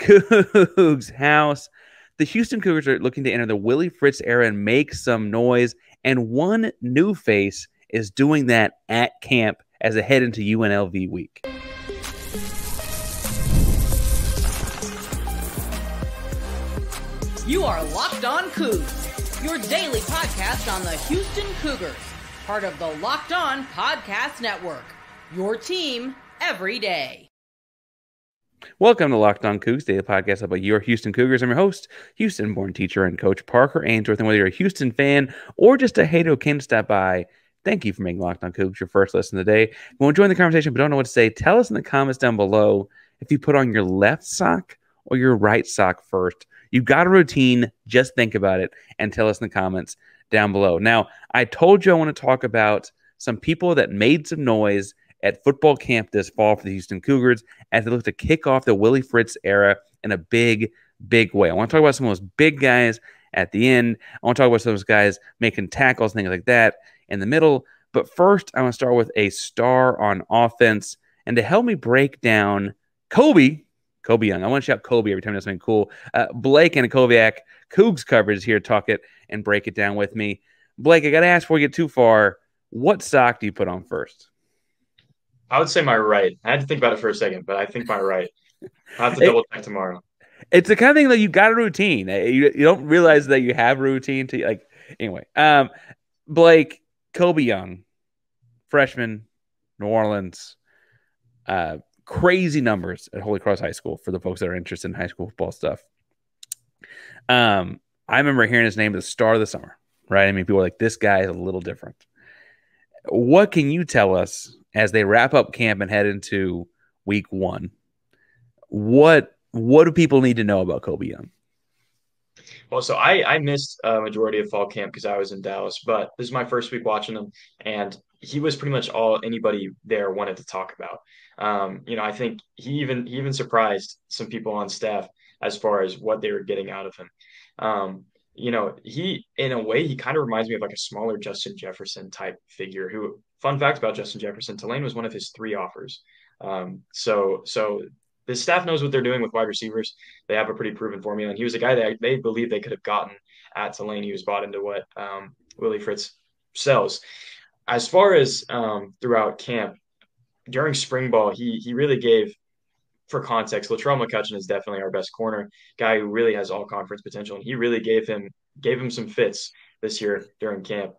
Coogs House. The Houston Cougars are looking to enter the Willie Fritz era and make some noise, and one new face is doing that at camp as they head into UNLV week. You are Locked On Coogs, your daily podcast on the Houston Cougars, part of the Locked On Podcast Network, your team every day. Welcome to Locked On Coogs, daily podcast about your Houston Cougars. I'm your host, Houston-born teacher and coach Parker Ainsworth. And whether you're a Houston fan or just a hater who came to stop by, thank you for making Locked On Coogs your first listen of the day. If you want to join the conversation but don't know what to say, tell us in the comments down below if you put on your left sock or your right sock first. You've got a routine, just think about it and tell us in the comments down below. Now, I told you I want to talk about some people that made some noise at football camp this fall for the Houston Cougars as they look to kick off the Willie Fritz era in a big, big way. I want to talk about some of those big guys at the end. I want to talk about some of those guys making tackles, things like that in the middle. But first, I want to start with a star on offense. And to help me break down Koby Young. I want to shout Kobe every time I do something cool. Blake Antkowiak, Coogs Coverage is here to talk it and break it down with me. Blake, I got to ask before we get too far, what sock do you put on first? I would say my right. I had to think about it for a second, but I think my right. I'll have to double check tomorrow. It's the kind of thing that you got a routine. You don't realize that you have a routine to like. Anyway, Blake, Koby Young, freshman, New Orleans, crazy numbers at Holy Cross High School for the folks that are interested in high school football stuff. I remember hearing his name at the start of the summer, right? I mean, people were like, this guy is a little different. What can you tell us as they wrap up camp and head into week one? What do people need to know about Koby Young? Well, so I missed a majority of fall camp because I was in Dallas, but this is my first week watching him, and he was pretty much all anybody there wanted to talk about. I think he even surprised some people on staff as far as what they were getting out of him. He in a way he kind of reminds me of like a smaller Justin Jefferson type figure. Who, fun fact about Justin Jefferson, Tulane was one of his 3 offers. So the staff knows what they're doing with wide receivers. They have a pretty proven formula, and he was a guy that they believe they could have gotten at Tulane. He was bought into what Willie Fritz sells. As far as throughout camp, during spring ball, he really gave, for context, Latrell McCutcheon is definitely our best corner, guy who really has all conference potential, and he really gave him some fits this year during camp.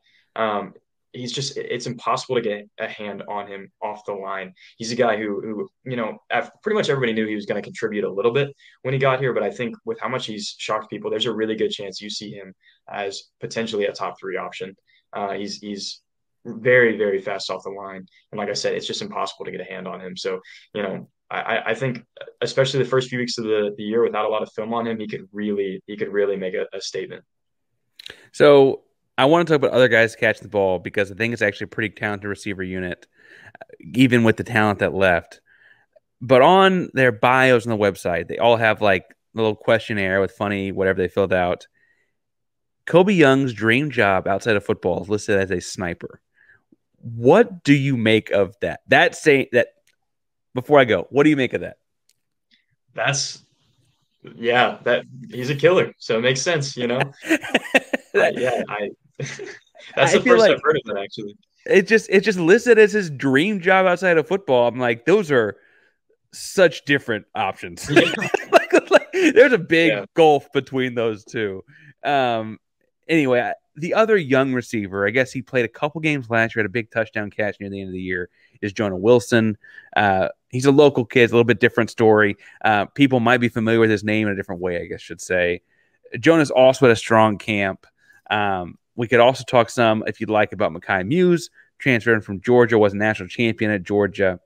It's impossible to get a hand on him off the line. He's a guy who pretty much everybody knew he was going to contribute a little bit when he got here, but I think with how much he's shocked people, there's a really good chance you see him as potentially a top 3 option. He's very, very fast off the line. And like I said, it's just impossible to get a hand on him. So, I think especially the first few weeks of the year without a lot of film on him, he could really make a statement. So I want to talk about other guys catching the ball because I think it's actually a pretty talented receiver unit, even with the talent that left. But on their bios on the website, they all have like a little questionnaire with funny whatever they filled out. Koby Young's dream job outside of football is listed as a sniper. What do you make of that? Before I go, what do you make of that? That he's a killer, so it makes sense, That's the first I've heard of that, actually. It's just listed as his dream job outside of football. I'm like, those are such different options. Yeah. like, there's a big gulf between those two. Anyway, the other young receiver, I guess he played a couple games last year, had a big touchdown catch near the end of the year, is Jonah Wilson. He's a local kid, it's a little bit different story. People might be familiar with his name in a different way, I guess I should say. Jonah's also had a strong camp. We could also talk some, if you'd like, about Mekhi Muse, transferring from Georgia, was a national champion at Georgia.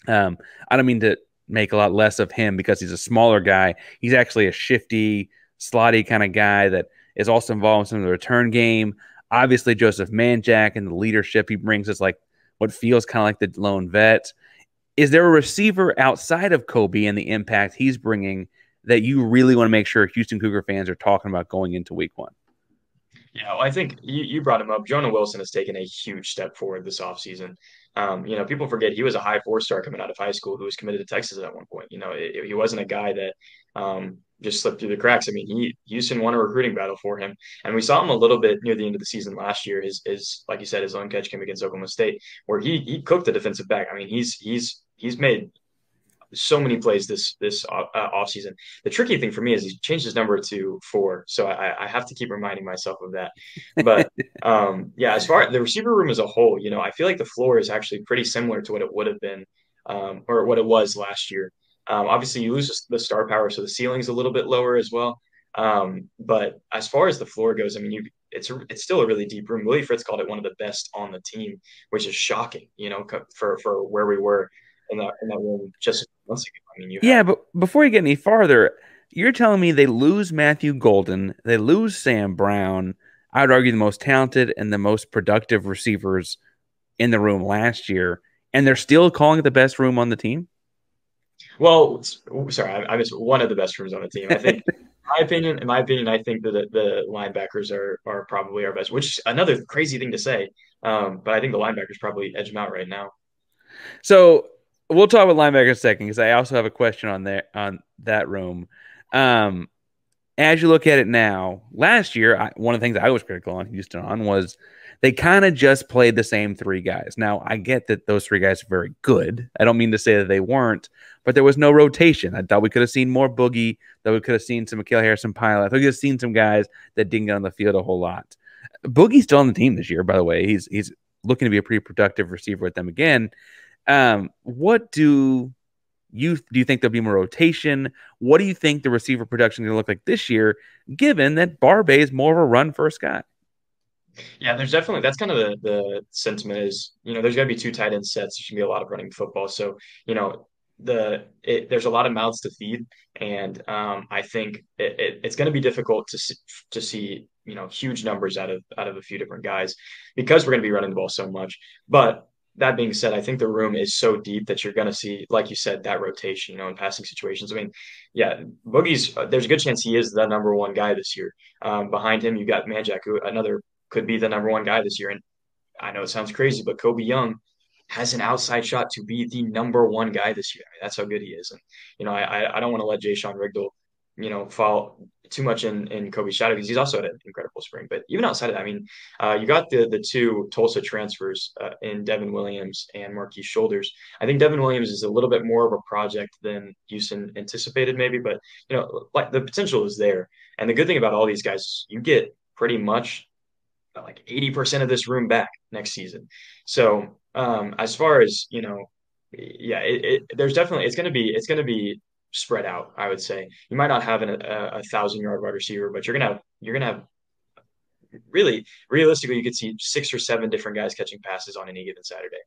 I don't mean to make a lot less of him because he's a smaller guy. He's actually a shifty, slotty kind of guy that is also involved in some of the return game. Obviously, Joseph Manjack and the leadership he brings is like what feels kind of like the lone vet. Is there a receiver outside of Koby and the impact he's bringing that you really want to make sure Houston Cougar fans are talking about going into week one? Yeah, well, I think you brought him up. Jonah Wilson has taken a huge step forward this offseason. People forget he was a high 4-star coming out of high school who was committed to Texas at one point. He wasn't a guy that just slipped through the cracks. I mean, Houston won a recruiting battle for him, and we saw him a little bit near the end of the season last year. His like you said, his own catch came against Oklahoma State, where he cooked the defensive back. I mean, he's made so many plays this offseason. The tricky thing for me is he changed his number to 4, so I have to keep reminding myself of that. But as far as the receiver room as a whole, I feel like the floor is actually pretty similar to what it would have been or what it was last year. Obviously, you lose the star power, so the ceiling's a little bit lower as well. But as far as the floor goes, I mean, it's still a really deep room. Willie Fritz called it one of the best on the team, which is shocking, for where we were in that room just months ago. I mean, but before you get any farther, you're telling me they lose Matthew Golden, they lose Sam Brown. I would argue the most talented and the most productive receivers in the room last year, and they're still calling it the best room on the team? Well, sorry, I missed one of the best rooms on the team. I think, in my opinion, I think that the linebackers are probably our best, which is another crazy thing to say. But I think the linebackers probably edge them out right now. So we'll talk about linebackers in a second because I also have a question on that room. As you look at it now, last year, one of the things I was critical on Houston on was they kind of just played the same 3 guys. Now, I get that those 3 guys are very good. I don't mean to say that they weren't, but there was no rotation. I thought we could have seen more Boogie, that we could have seen some Mikael Harrison-Pilot. I thought we could have seen some guys that didn't get on the field a whole lot. Boogie's still on the team this year, by the way. He's looking to be a pretty productive receiver with them again. What do you think there'll be more rotation? What do you think the receiver production is going to look like this year, given that Barbe is more of a run-first guy? Yeah, there's definitely, that's kind of the sentiment is, there's got to be 2 tight end sets. There should be a lot of running football. So, there's a lot of mouths to feed. And I think it's going to be difficult to see, huge numbers out of a few different guys because we're going to be running the ball so much. But that being said, I think the room is so deep that you're going to see, like you said, that rotation, in passing situations. I mean, yeah, Boogie's, there's a good chance he is the number 1 guy this year. Behind him, you got Manjack, who could be the number 1 guy this year. And I know it sounds crazy, but Koby Young has an outside shot to be the number 1 guy this year. I mean, that's how good he is. And, I don't want to let Jay Sean Rigdle, fall too much in Kobe's shadow because he's also had an incredible spring. But even outside of that, I mean, you got the 2 Tulsa transfers in Devin Williams and Marquise Shoulders. I think Devin Williams is a little bit more of a project than Houston anticipated maybe, but, like the potential is there. And the good thing about all these guys, you get pretty much like 80% of this room back next season. So as far as, there's definitely, it's going to be spread out. I would say you might not have a 1,000-yard wide receiver, but you're going to have really realistically, you could see 6 or 7 different guys catching passes on any given Saturday.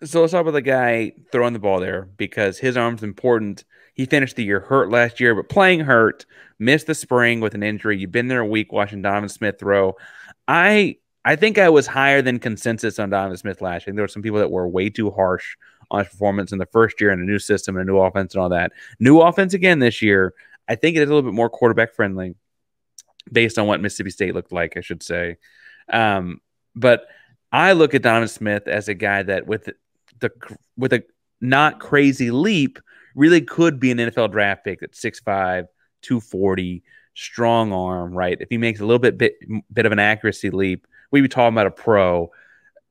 So let's talk about the guy throwing the ball there because his arm's important. He finished the year hurt last year, but playing hurt, missed the spring with an injury. You've been there a week watching Donovan Smith throw. I think I was higher than consensus on Donovan Smith last year. There were some people that were way too harsh on his performance in the first year and a new system and a new offense and all that. New offense again this year. I think it is a little bit more quarterback friendly based on what Mississippi State looked like, I should say. But I look at Donovan Smith as a guy that with a not crazy leap really could be an NFL draft pick at 6'5", 240, strong arm, right? If he makes a little bit of an accuracy leap, we'd be talking about a pro.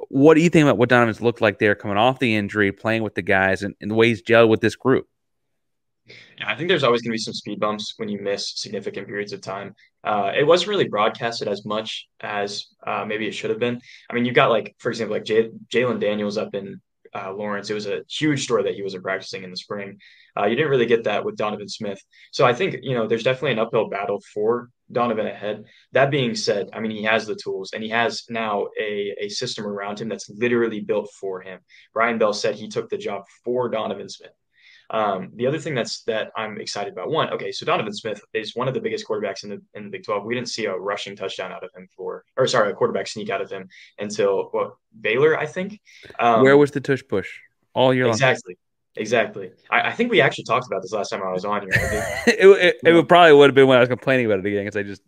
What do you think about what Donovan's looked like there coming off the injury, playing with the guys, and the way he's gelled with this group? Yeah, I think there's always going to be some speed bumps when you miss significant periods of time. It wasn't really broadcasted as much as maybe it should have been. I mean, you got like, for example, like Jalen Daniels up in Lawrence. It was a huge story that he wasn't practicing in the spring. You didn't really get that with Donovan Smith. So I think, there's definitely an uphill battle for Donovan ahead. That being said, I mean, he has the tools and he has now a system around him that's literally built for him. Brian Bell said he took the job for Donovan Smith. The other thing that I'm excited about, so Donovan Smith is one of the biggest quarterbacks in the Big 12. We didn't see a rushing touchdown out of him a quarterback sneak out of him until Baylor, I think. Where was the tush push all year long? Exactly. I think we actually talked about this last time I was on here. It probably would have been when I was complaining about it again because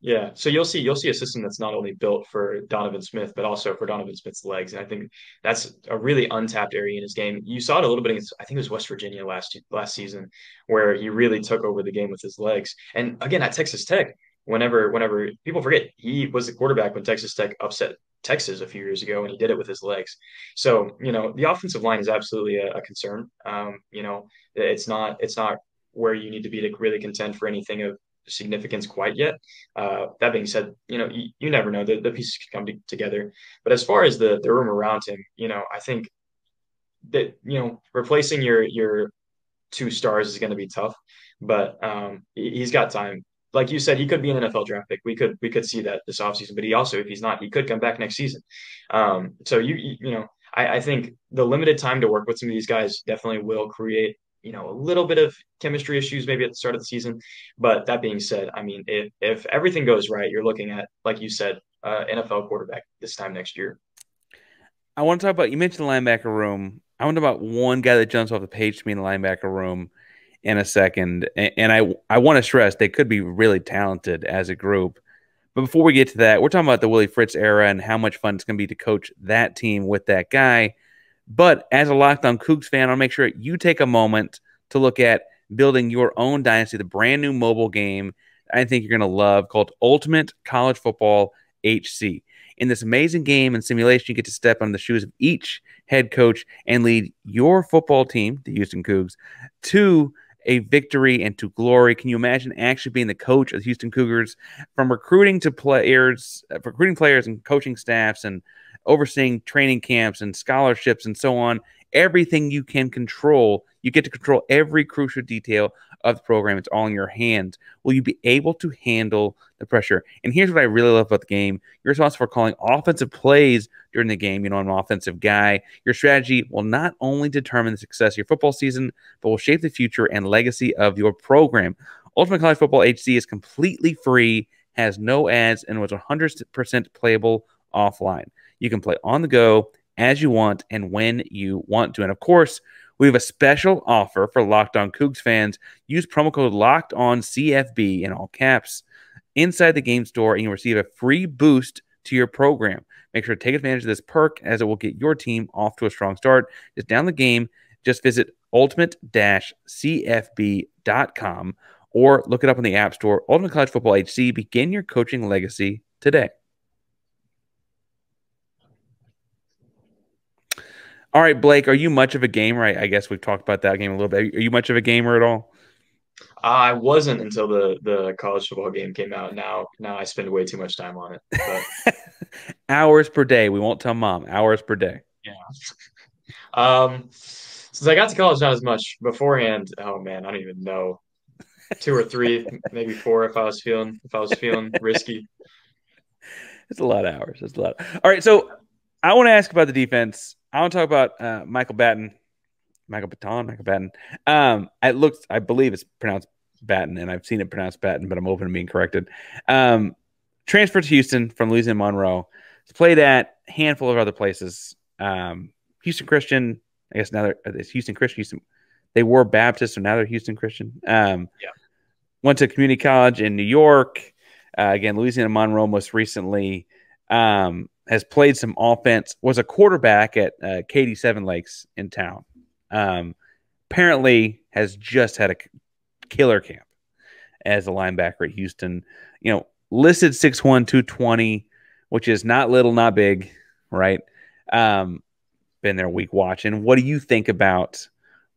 Yeah, so you'll see a system that's not only built for Donovan Smith, but also for Donovan Smith's legs, and I think that's a really untapped area in his game. You saw it a little bit against, I think it was West Virginia last season, where he really took over the game with his legs. And again, at Texas Tech, whenever people forget, he was the quarterback when Texas Tech upset Texas a few years ago, and he did it with his legs. So the offensive line is absolutely a concern. It's not where you need to be to really contend for anything of significance quite yet. That being said, you never know. The pieces can come together. But as far as the room around him, I think that replacing your two stars is going to be tough. But he's got time. Like you said, he could be an NFL draft pick. We could see that this offseason. But he also, if he's not, he could come back next season. So I think the limited time to work with some of these guys definitely will create a little bit of chemistry issues maybe at the start of the season. But that being said, I mean, if everything goes right, you're looking at, like you said, NFL quarterback this time next year. I want to talk about, you mentioned the linebacker room. I want to talk about one guy that jumps off the page to me in the linebacker room in a second. And I want to stress they could be really talented as a group. But before we get to that, we're talking about the Willie Fritz era and how much fun it's going to be to coach that team with that guy. But as a Locked On Coogs fan, I'll make sure you take a moment to look at building your own dynasty, the brand new mobile game I think you're going to love called Ultimate College Football HC. In this amazing game and simulation, you get to step on the shoes of each head coach and lead your football team, the Houston Cougs, to a victory and to glory. Can you imagine actually being the coach of the Houston Cougars, from recruiting players and coaching staffs and overseeing training camps and scholarships and so on? Everything you can control. You get to control every crucial detail of the program. It's all in your hands. Will you be able to handle the pressure? And here's what I really love about the game. You're responsible for calling offensive plays during the game. I'm an offensive guy. Your strategy will not only determine the success of your football season, but will shape the future and legacy of your program. Ultimate College Football HC is completely free, has no ads, and was 100% playable offline. You can play on the go as you want and when you want to. And of course, we have a special offer for Locked On Coogs fans. Use promo code LOCKEDONCFB in all caps inside the game store, and you'll receive a free boost to your program. Make sure to take advantage of this perk, as it will get your team off to a strong start. Just down the game, just visit ultimate-cfb.com or look it up in the App Store. Ultimate College Football HC. Begin your coaching legacy today. All right, Blake, are you much of a gamer? I guess we've talked about that game a little bit. Are you much of a gamer at all? I wasn't until the college football game came out. Now I spend way too much time on it. But Hours per day. We won't tell mom. Hours per day. yeah. Since I got to college, not as much beforehand. Oh man, I don't even know. 2 or 3, maybe 4 if I was feeling risky. It's a lot of hours. It's a lot. All right, so I want to ask about the defense. I want to talk about Michael Batten. Michael Batten. I believe it's pronounced Batten, and I've seen it pronounced Batten, but I'm open to being corrected. Transferred to Houston from Louisiana Monroe. He's played at a handful of other places. Houston Christian, I guess now it's Houston Christian. They were Baptist, so now they're Houston Christian. Went to community college in New York. Again, Louisiana Monroe most recently. Has played some offense, was a quarterback at Katy Seven Lakes in town. Apparently has just had a killer camp as a linebacker at Houston. Listed 6'1", 220, which is not little, not big, right? Been there a week watching. What do you think about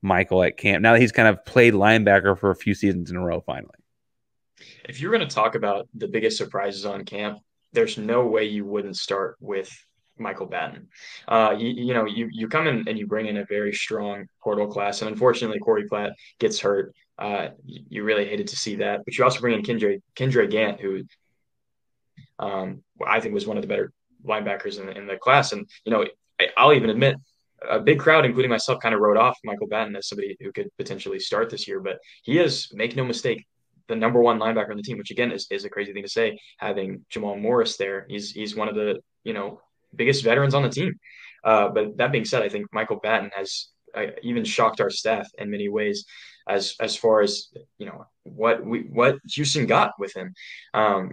Michael at camp now that he's kind of played linebacker for a few seasons in a row finally? If you're going to talk about the biggest surprises on camp, there's no way you wouldn't start with Michael Batten. You come in and you bring in a very strong portal class, and unfortunately Corey Platt gets hurt. You really hated to see that, but you also bring in Kendra Gant, who I think was one of the better linebackers in the class. And I'll even admit, a big crowd, including myself, kind of wrote off Michael Batten as somebody who could potentially start this year, but he is, make no mistake, the number one linebacker on the team, which again is a crazy thing to say, having Jamal Morris there. He's one of the biggest veterans on the team. But that being said, I think Michael Batten has even shocked our staff in many ways as far as what Houston got with him.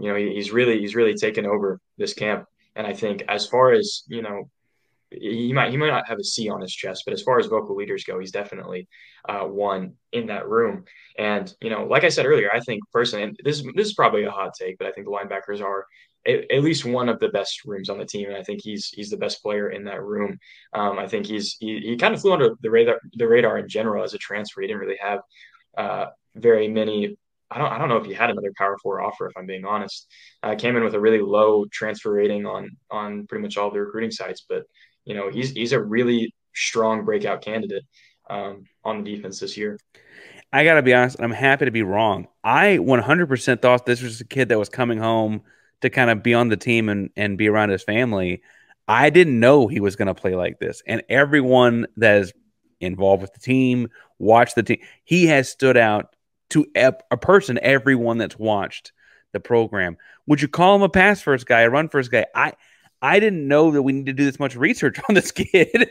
He's really taken over this camp, and I think as far as he might not have a C on his chest, but as far as vocal leaders go, he's definitely one in that room. And like I said earlier, I think personally, and this is probably a hot take, but I think the linebackers are at least one of the best rooms on the team, and I think he's the best player in that room. I think he kind of flew under the radar in general as a transfer. He didn't really have very many. I don't know if he had another Power Four offer. If I'm being honest, came in with a really low transfer rating on pretty much all the recruiting sites, but he's a really strong breakout candidate on the defense this year. I got to be honest, I'm happy to be wrong. I 100% thought this was a kid that was coming home to kind of be on the team and be around his family. I didn't know he was going to play like this. And everyone that is involved with the team, watched the team, he has stood out to a person, everyone that's watched the program. Would you call him a pass first guy, a run first guy? I didn't know that we need to do this much research on this kid.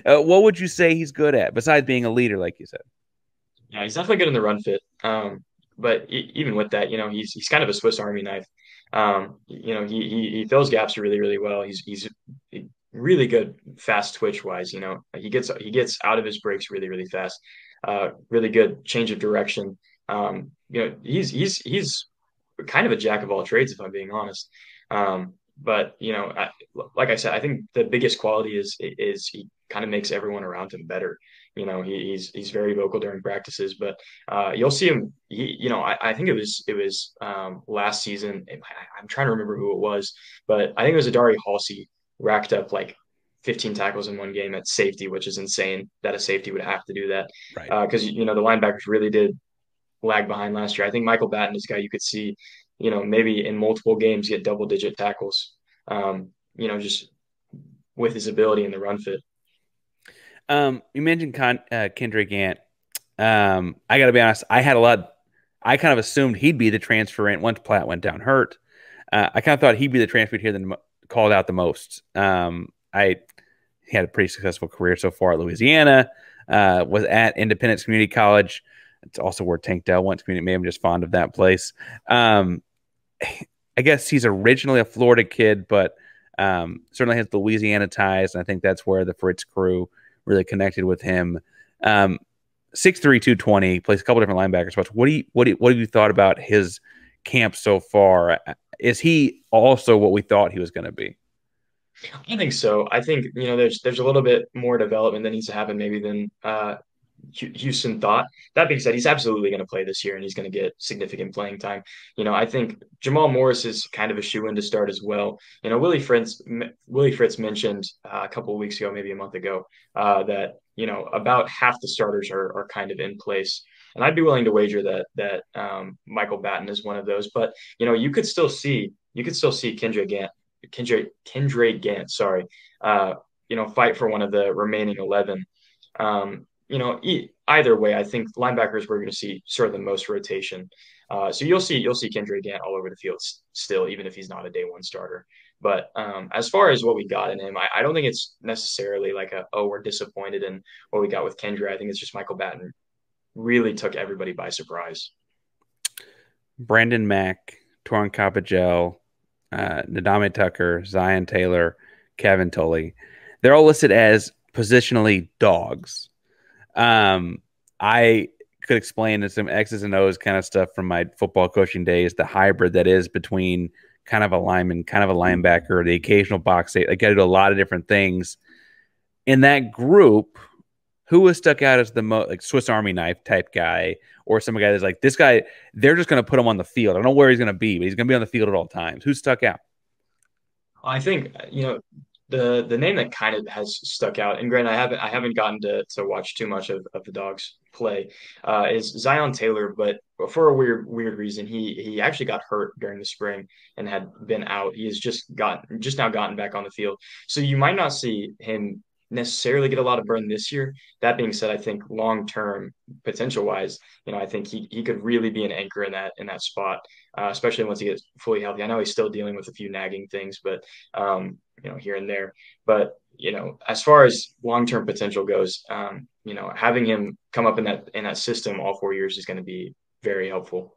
What would you say he's good at besides being a leader, like you said? Yeah, he's definitely good in the run fit. But even with that, he's kind of a Swiss Army knife. He fills gaps really, really well. He's really good fast twitch wise. He gets out of his breaks really, really fast. Really good change of direction. He's kind of a jack of all trades, if I'm being honest. But like I said, I think the biggest quality is he kind of makes everyone around him better. He's very vocal during practices, but you'll see him. I think it was last season. I'm trying to remember who it was, but I think it was Adari Halsey racked up like 15 tackles in one game at safety, which is insane that a safety would have to do that. Right. Because the linebackers really did lag behind last year. I think Michael Batten is a guy you could see, maybe in multiple games get double-digit tackles, just with his ability in the run fit. You mentioned Kendrick Gant. I got to be honest. I kind of assumed he'd be the transfer in once Platt went down hurt. I kind of thought he'd be the transfer here that called out the most. He had a pretty successful career so far at Louisiana. Was at Independence Community College. It's also where Tank Dell went to community. Maybe I'm just fond of that place. I guess he's originally a Florida kid, but certainly has Louisiana ties, and I think that's where the Fritz crew really connected with him. 6'3", 220, plays a couple different linebacker spots. What have you thought about his camp so far? Is he also what we thought he was going to be? I think so. I think there's a little bit more development that needs to happen maybe than Houston thought. That being said, he's absolutely going to play this year and he's going to get significant playing time. I think Jamal Morris is kind of a shoe-in to start as well. Willie Fritz mentioned a couple of weeks ago, maybe a month ago, that about half the starters are kind of in place. And I'd be willing to wager that Michael Batten is one of those. But you could still see Kendra Gant, sorry, fight for one of the remaining 11. Either way, I think linebackers we're going to see sort of the most rotation. So you'll see Kendra Gant all over the field still, even if he's not a day one starter. But as far as what we got in him, I don't think it's necessarily like we're disappointed in what we got with Kendra. I think it's just Michael Batten really took everybody by surprise. Brandon Mack, Torrin Capagel, Nadame Tucker, Zion Taylor, Kevin Tully. They're all listed as positionally dogs. I could explain some X's and O's kind of stuff from my football coaching days, the hybrid that is between kind of a lineman, kind of a linebacker, the occasional box eight. They got to do a lot of different things. In that group, who was stuck out as the most like Swiss Army knife type guy, or some guy that's like, this guy, they're just going to put him on the field. I don't know where he's going to be, but he's going to be on the field at all times. Who stuck out? I think, the name that kind of has stuck out, and granted, I haven't gotten to watch too much of the Dogs play, is Zion Taylor, but for a weird reason, he actually got hurt during the spring and had been out. He has just now gotten back on the field, so you might not see him necessarily get a lot of burn this year. That being said, I think long-term potential wise, I think he could really be an anchor in that spot, especially once he gets fully healthy. I know he's still dealing with a few nagging things, but here and there. But as far as long-term potential goes, having him come up in that system all 4 years is going to be very helpful.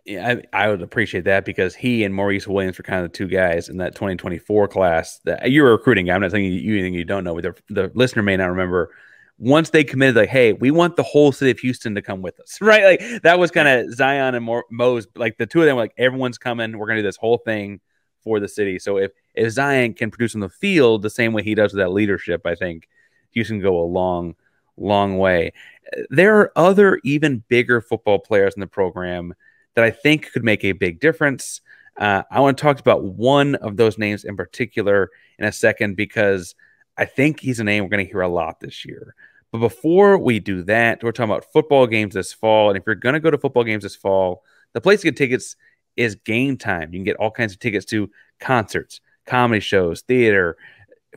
Yeah, I would appreciate that because he and Maurice Williams were kind of the two guys in that 2024 class that you were recruiting. I'm not saying you anything you don't know, but the listener may not remember. Once they committed, like, hey, we want the whole city of Houston to come with us, right? Like that was kind of Zion and Mo's, like the two of them were like, everyone's coming. We're going to do this whole thing for the city. So if Zion can produce on the field the same way he does with that leadership, I think Houston can go a long, long way. There are other even bigger football players in the program that I think could make a big difference. I want to talk about one of those names in particular in a second because I think he's a name we're going to hear a lot this year. But before we do that, we're talking about football games this fall. And if you're going to go to football games this fall, the place to get tickets is Game Time. You can get all kinds of tickets to concerts, comedy shows, theater,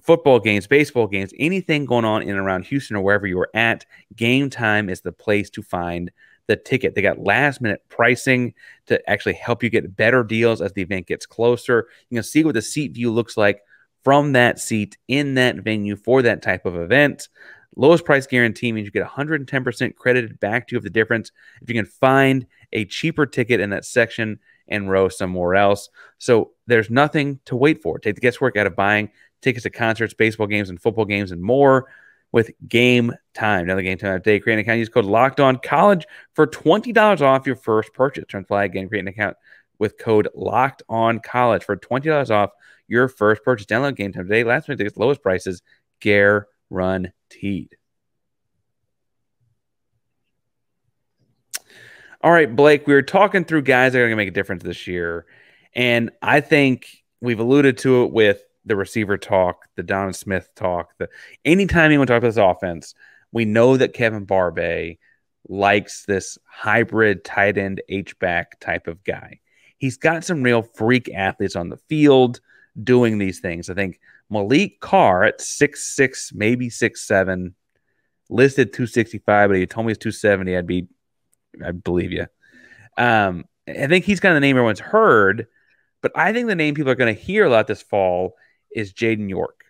football games, baseball games, anything going on in and around Houston or wherever you're at. Game Time is the place to find the ticket. They got last minute pricing to actually help you get better deals as the event gets closer. You can see what the seat view looks like from that seat in that venue for that type of event. Lowest price guarantee means you get 110% credited back to you of the difference if you can find a cheaper ticket in that section and row somewhere else. So there's nothing to wait for. Take the guesswork out of buying tickets to concerts, baseball games, and football games and more with Game Time. Another Game Time update. Create an account. Use code Locked On College for $20 off your first purchase. Turn fly again. Create an account with code Locked On College for $20 off your first purchase. Download Game Time today. Last minute tickets, lowest prices, guaranteed. All right, Blake, we were talking through guys that are going to make a difference this year. And I think we've alluded to it with the receiver talk, the Donovan Smith talk. Anytime anyone talks about this offense, we know that Kevin Barbay likes this hybrid tight end H-back type of guy. He's got some real freak athletes on the field doing these things. I think Malik Carr at 6'6", maybe 6'7", listed 265, but he told me it's 270. I'd believe you. I think he's kind of the name everyone's heard, but I think the name people are going to hear a lot this fall is Jaden York.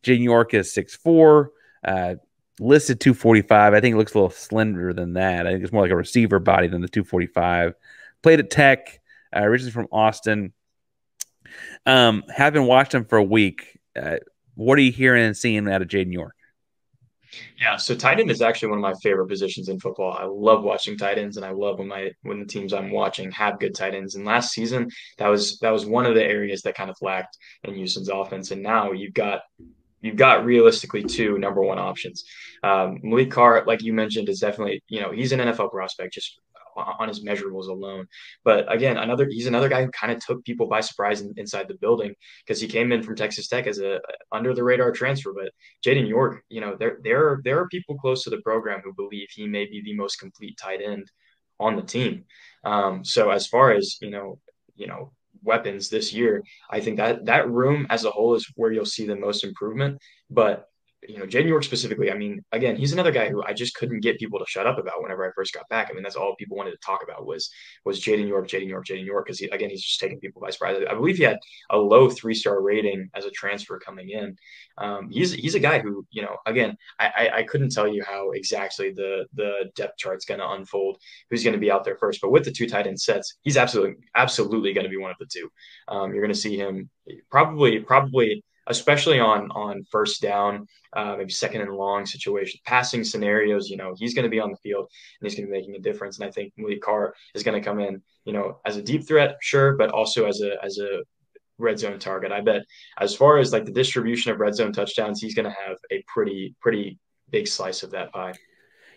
Jaden York is 6'4", listed 245. I think it looks a little slender than that. I think it's more like a receiver body than the 245. Played at Tech, originally from Austin. Having watched him for a week, what are you hearing and seeing out of Jaden York? Yeah, so tight end is actually one of my favorite positions in football. I love watching tight ends, and I love when the teams I'm watching have good tight ends. And last season, that was one of the areas that kind of lacked in Houston's offense. And now you've got realistically two number one options. Malik Carr, like you mentioned, is definitely he's an NFL prospect just on his measurables alone. But again, he's another guy who kind of took people by surprise inside the building because he came in from Texas Tech as a under the radar transfer. But Jaden York, there are people close to the program who believe he may be the most complete tight end on the team. So as far as weapons this year, I think that room as a whole is where you'll see the most improvement. But Jaden York specifically, I mean, again, he's another guy who I just couldn't get people to shut up about whenever I first got back. I mean, that's all people wanted to talk about was Jaden York, because he's just taking people by surprise. I believe he had a low 3-star rating as a transfer coming in. He's a guy who, again, I couldn't tell you how exactly the depth chart's going to unfold, who's going to be out there first. But with the two tight end sets, he's absolutely going to be one of the two. You're going to see him probably especially on first down, maybe second and long situation, passing scenarios, he's going to be on the field and he's going to be making a difference. And I think Malik Carr is going to come in, as a deep threat, sure, but also as a red zone target. I bet as far as like the distribution of red zone touchdowns, he's going to have a pretty big slice of that pie.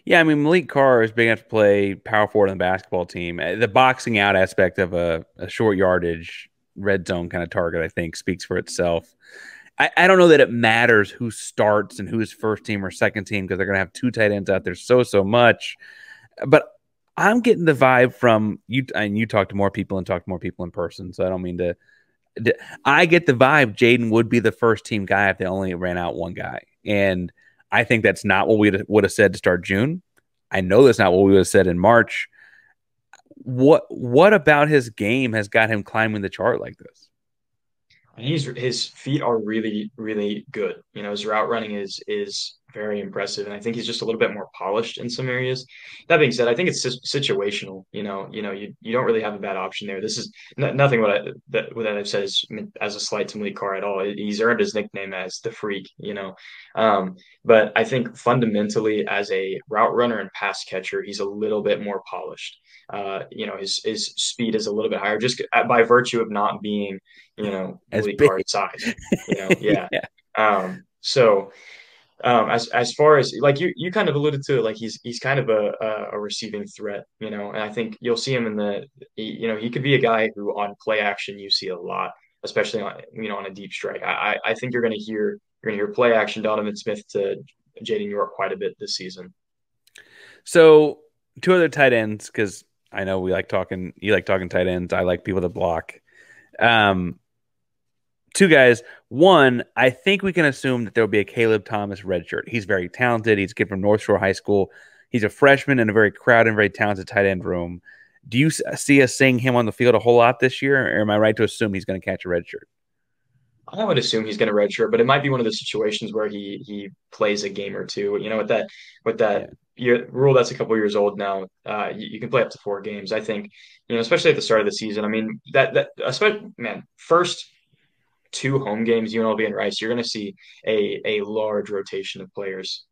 Yeah, I mean, Malik Carr is big enough to play power forward on the basketball team. The boxing out aspect of a short yardage red zone kind of target, I think, speaks for itself. I don't know that it matters who starts and who's first team or second team because they're going to have two tight ends out there so much. But I'm getting the vibe from you, and you talk to more people and talk to more people in person, so I don't mean to I get the vibe Jaden would be the first team guy if they only ran out one guy. And I think that's not what we would have said to start June. I know that's not what we would have said in March. What about his game has got him climbing the chart like this? His feet are really, really good. His route running is very impressive, and I think he's just a little bit more polished in some areas. That being said, I think it's situational. You don't really have a bad option there. This is nothing what I've said is meant as a slight to Malik Carr at all. He's earned his nickname as the Freak. But I think fundamentally as a route runner and pass catcher, he's a little bit more polished. His speed is a little bit higher just by virtue of not being As Malik big. Carr's size. Yeah. As far as like you kind of alluded to it, like he's kind of a receiving threat, and I think you'll see him he could be a guy who on play action you see a lot, especially on a deep strike. I think you're gonna hear play action Donovan Smith to Jaden York quite a bit this season. So 2 other tight ends, because I know you like talking tight ends. I like people to block. 2 guys. One, I think we can assume that there will be a Caleb Thomas redshirt. He's very talented. He's a kid from North Shore High School. He's a freshman in a very crowded and very talented tight end room. Do you see us seeing him on the field a whole lot this year, or am I right to assume he's going to catch a redshirt? I would assume he's going to redshirt, but it might be one of the situations where he plays a game or two. With that rule that's a couple years old now, you can play up to 4 games. I think, especially at the start of the season. I mean, especially first 2 home games, UNLV and Rice, you're going to see a large rotation of players.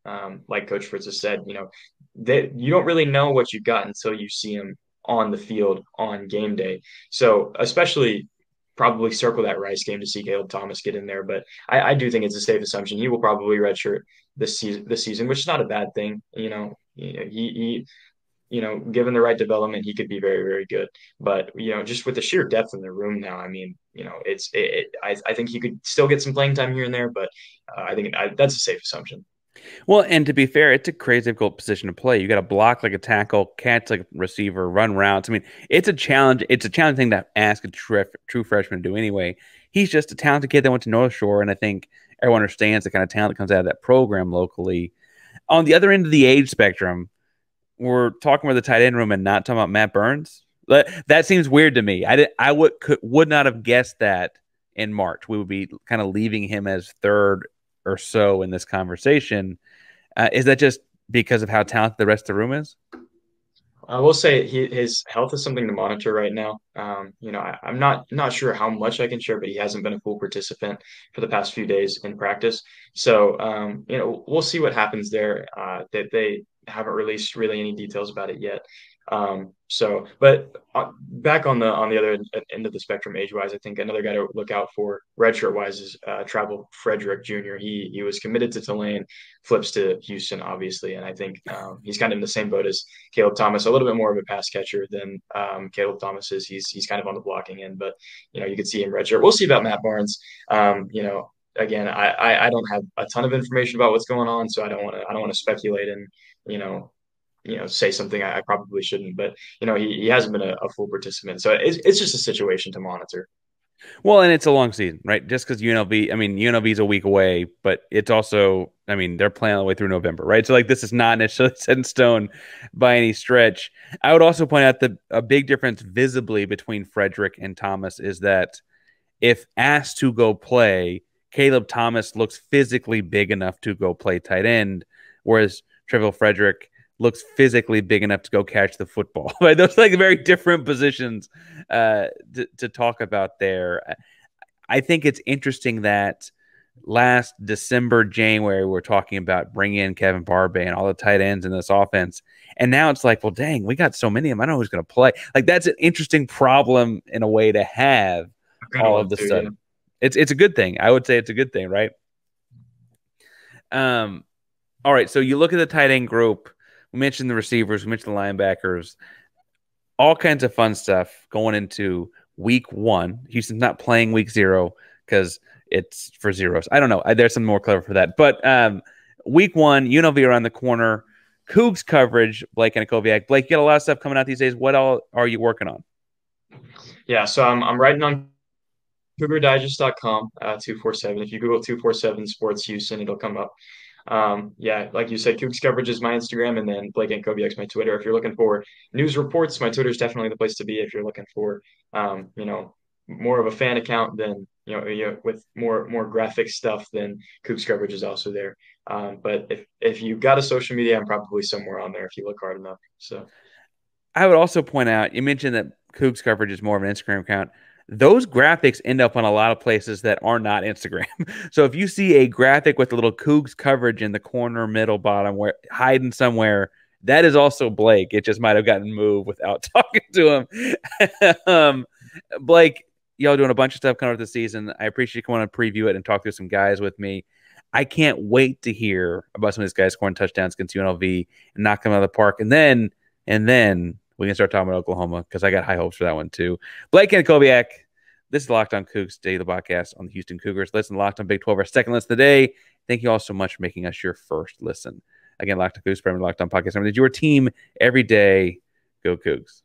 Like Coach Fritz has said, you don't really know what you've got until you see them on the field on game day. So especially probably circle that Rice game to see Caleb Thomas get in there. But I do think it's a safe assumption he will probably redshirt this season, which is not a bad thing. He given the right development, he could be very, very good. But just with the sheer depth in the room now, I mean, I think he could still get some playing time here and there, but I think that's a safe assumption. Well, and to be fair, it's a crazy difficult position to play. You got to block like a tackle, catch like a receiver, run routes. I mean, it's a challenge. It's a challenging thing to ask a true freshman to do anyway. He's just a talented kid that went to North Shore, and I think everyone understands the kind of talent that comes out of that program locally. On the other end of the age spectrum, we're talking about the tight end room and not talking about Matt Burns. That seems weird to me. I would not have guessed that in March. We would be kind of leaving him as third or so in this conversation. Is that just because of how talented the rest of the room is? I will say his health is something to monitor right now. I'm not sure how much I can share, but he hasn't been a full participant for the past few days in practice. So, we'll see what happens there. That they haven't released really any details about it yet. But back on the other end of the spectrum, age-wise, I think another guy to look out for redshirt-wise is Travel Frederick Jr. He was committed to Tulane, flips to Houston, obviously, and I think he's kind of in the same boat as Caleb Thomas, a little bit more of a pass catcher than Caleb Thomas is. He's kind of on the blocking end, but you could see him redshirt. We'll see about Matt Barnes. Again, I don't have a ton of information about what's going on, so I don't want to speculate and say something I probably shouldn't. But he hasn't been a full participant, so it's just a situation to monitor. Well, and it's a long season, right? Just because UNLV is a week away, but it's also, they're playing all the way through November, right? So, this is not necessarily set in stone by any stretch. I would also point out that a big difference visibly between Frederick and Thomas is that if asked to go play, Caleb Thomas looks physically big enough to go play tight end, whereas Trevor Frederick looks physically big enough to go catch the football. Right? Those are very different positions to talk about there. I think it's interesting that last December, January, we're talking about bringing in Kevin Barbay and all the tight ends in this offense. And now it's like, well, dang, we got so many of them. I don't know who's going to play. That's an interesting problem in a way to have all of a sudden. Yeah. It's a good thing. I would say it's a good thing, right? All right, so you look at the tight end group. We mentioned the receivers. We mentioned the linebackers. All kinds of fun stuff going into week 1. Houston's not playing week 0 because it's for zeros. I don't know. There's some more clever for that. But week 1, UNLV around the corner. Coogs coverage, Blake Antkowiak. Blake, you got a lot of stuff coming out these days. What all are you working on? Yeah, so I'm writing on CougarDigest.com, 247. If you Google 247 Sports Houston, it'll come up. Yeah, like you said, Coogs Coverage is my Instagram, and then Blake Antkowiak is my Twitter. If you're looking for news reports, my Twitter is definitely the place to be. If you're looking for, more of a fan account, then with more graphic stuff, then Coogs Coverage is also there. But if you've got a social media, I'm probably somewhere on there if you look hard enough. So I would also point out, you mentioned that Coogs Coverage is more of an Instagram account. Those graphics end up on a lot of places that are not Instagram. So if you see a graphic with a little Coogs Coverage in the corner, middle, bottom, where hiding somewhere, that is also Blake. It just might have gotten moved without talking to him. Blake, y'all doing a bunch of stuff coming up this season. I appreciate you coming on to preview it and talk through some guys with me. I can't wait to hear about some of these guys scoring touchdowns against UNLV and knocking them out of the park. And then we can start talking about Oklahoma because I got high hopes for that one too. Blake Antkowiak, this is Locked On Coogs Daily Podcast on the Houston Cougars. Listen to Locked On Big 12, our second listen of the day. Thank you all so much for making us your first listen. Again, Locked On Coogs, Locked On Podcast. It's your team every day. Go Coogs.